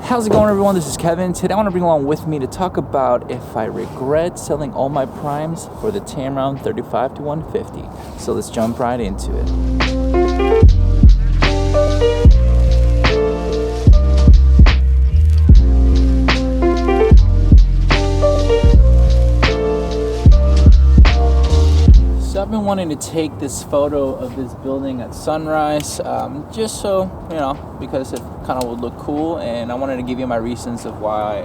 How's it going, everyone? This is Kevin. Today I want to bring along with me to talk about if I regret selling all my primes for the Tamron 35-150. So let's jump right into it. So I've been wanting to take this photo of this building at sunrise, just so, you know, because it kind of would look cool, and I wanted to give you my reasons of why,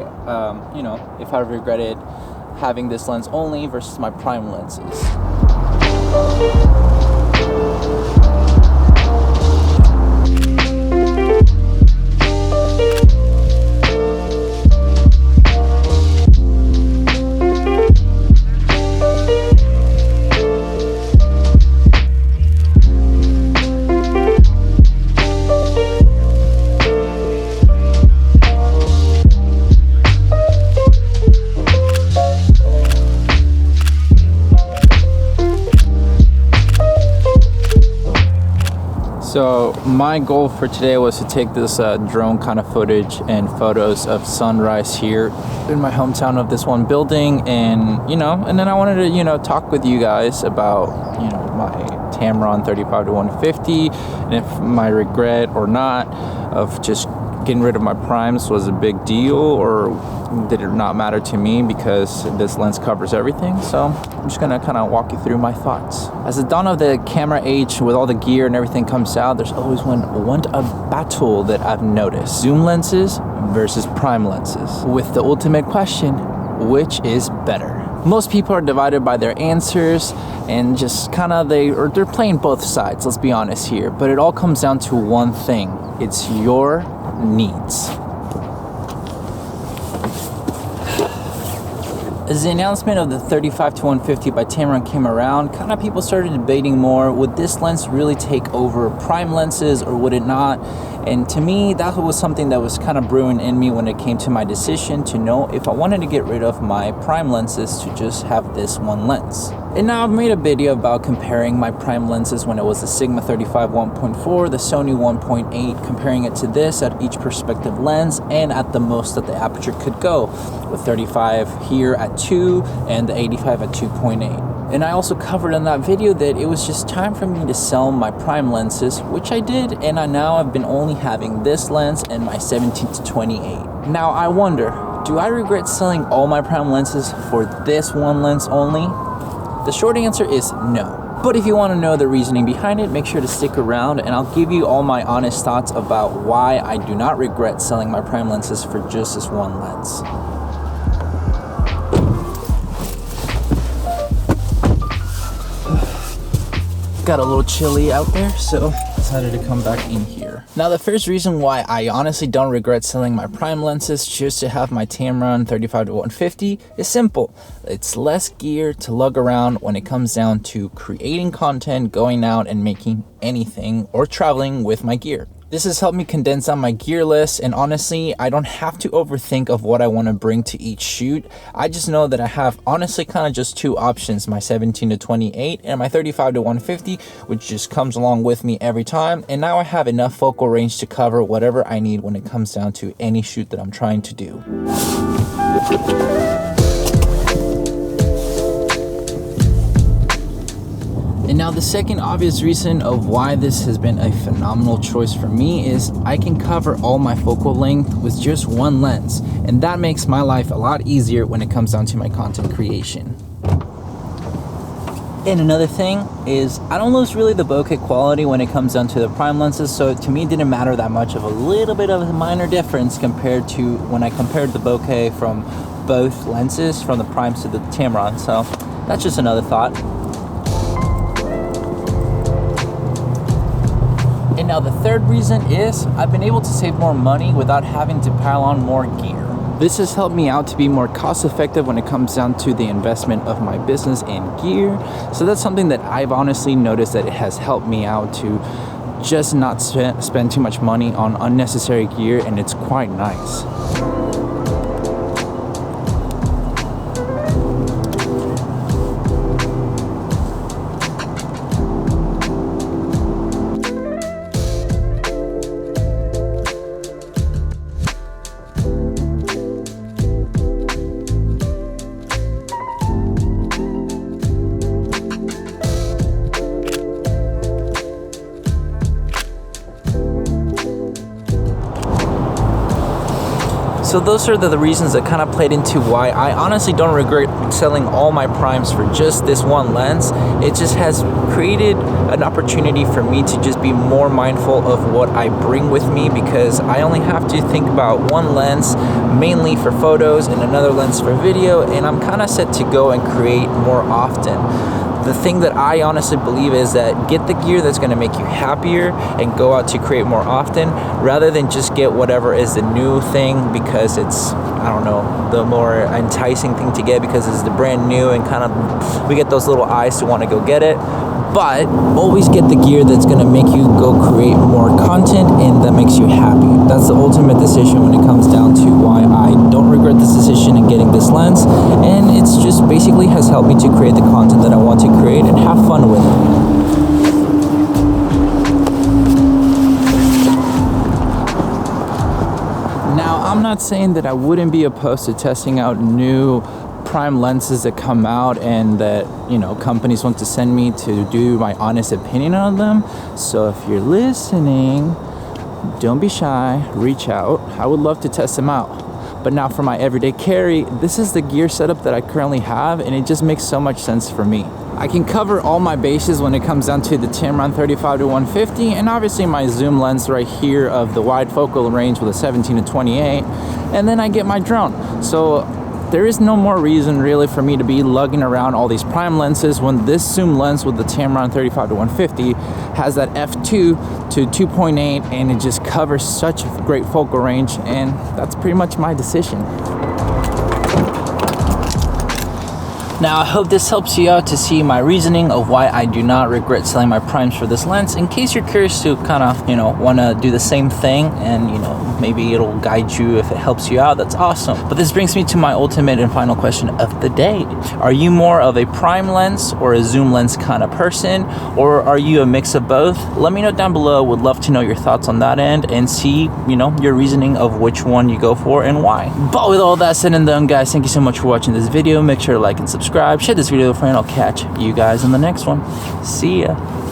you know, if I regretted having this lens only versus my prime lenses. So my goal for today was to take this drone kind of footage and photos of sunrise here in my hometown of this one building, and you know, and then I wanted to, you know, talk with you guys about, you know, my Tamron 35-150 and if my regret or not of just getting rid of my primes was a big deal, or did it not matter to me because this lens covers everything. So I'm just gonna kind of walk you through my thoughts. As the dawn of the camera age, with all the gear and everything comes out, there's always a battle that I've noticed: zoom lenses versus prime lenses, with the ultimate question, which is better? Most people are divided by their answers, and just kind of they're playing both sides, let's be honest here. But it all comes down to one thing: it's your needs. As the announcement of the 35-150 by Tamron came around, kind of people started debating more, would this lens really take over prime lenses or would it not? And to me, that was something that was kind of brewing in me when it came to my decision to know if I wanted to get rid of my prime lenses to just have this one lens. And now I've made a video about comparing my prime lenses when it was the Sigma 35 1.4, the Sony 1.8, comparing it to this at each perspective lens and at the most that the aperture could go, with 35 here at 2 and the 85 at 2.8. And I also covered in that video that it was just time for me to sell my prime lenses, which I did, and now I've been only having this lens and my 17-28. Now I wonder, do I regret selling all my prime lenses for this one lens only? The short answer is no. But if you want to know the reasoning behind it, make sure to stick around and I'll give you all my honest thoughts about why I do not regret selling my prime lenses for just this one lens. Got a little chilly out there, so decided to come back in here. Now, the first reason why I honestly don't regret selling my prime lenses just to have my Tamron 35-150 is simple. It's less gear to lug around when it comes down to creating content, going out and making anything, or traveling with my gear. This has helped me condense down my gear list, and honestly, I don't have to overthink of what I want to bring to each shoot. I just know that I have honestly kind of just two options: my 17-28 and my 35-150, which just comes along with me every time. And now I have enough focal range to cover whatever I need when it comes down to any shoot that I'm trying to do. And now the second obvious reason of why this has been a phenomenal choice for me is I can cover all my focal length with just one lens, and that makes my life a lot easier when it comes down to my content creation. And another thing is I don't lose really the bokeh quality when it comes down to the prime lenses, so to me it didn't matter that much of a little bit of a minor difference compared to when I compared the bokeh from both lenses, from the primes to the Tamron. So that's just another thought. And now the third reason is I've been able to save more money without having to pile on more gear. This has helped me out to be more cost effective when it comes down to the investment of my business and gear. So that's something that I've honestly noticed that it has helped me out to just not spend too much money on unnecessary gear, and it's quite nice. So those are the reasons that kind of played into why I honestly don't regret selling all my primes for just this one lens. It just has created an opportunity for me to just be more mindful of what I bring with me, because I only have to think about one lens mainly for photos and another lens for video, and I'm kind of set to go and create more often. The thing that I honestly believe is that get the gear that's going to make you happier and go out to create more often, rather than just get whatever is the new thing because it's, I don't know, the more enticing thing to get because it's the brand new, and kind of we get those little eyes to want to go get it. But always get the gear that's going to make you go create more content and that makes you happy. That's the ultimate decision when it comes down to why I don't regret this decision in getting this lens, and it's just basically has helped me to create the content that I want to create and have fun with it. Now, I'm not saying that I wouldn't be opposed to testing out new prime lenses that come out and that, you know, companies want to send me to do my honest opinion on them. So if you're listening, don't be shy, reach out. I would love to test them out. But now for my everyday carry, this is the gear setup that I currently have, and it just makes so much sense for me. I can cover all my bases when it comes down to the Tamron 35-150, and obviously my zoom lens right here of the wide focal range with a 17-28, and then I get my drone. So there is no more reason really for me to be lugging around all these prime lenses when this zoom lens with the Tamron 35-150 has that f2-2.8, and it just covers such a great focal range, and that's pretty much my decision. Now, I hope this helps you out to see my reasoning of why I do not regret selling my primes for this lens. In case you're curious to kind of, you know, want to do the same thing, and, you know, maybe it'll guide you if it helps you out, that's awesome. But this brings me to my ultimate and final question of the day. Are you more of a prime lens or a zoom lens kind of person, or are you a mix of both? Let me know down below. Would love to know your thoughts on that end and see, you know, your reasoning of which one you go for and why. But with all that said and done, guys, thank you so much for watching this video. Make sure to like and subscribe, share this video with a friend. I'll catch you guys in the next one. See ya.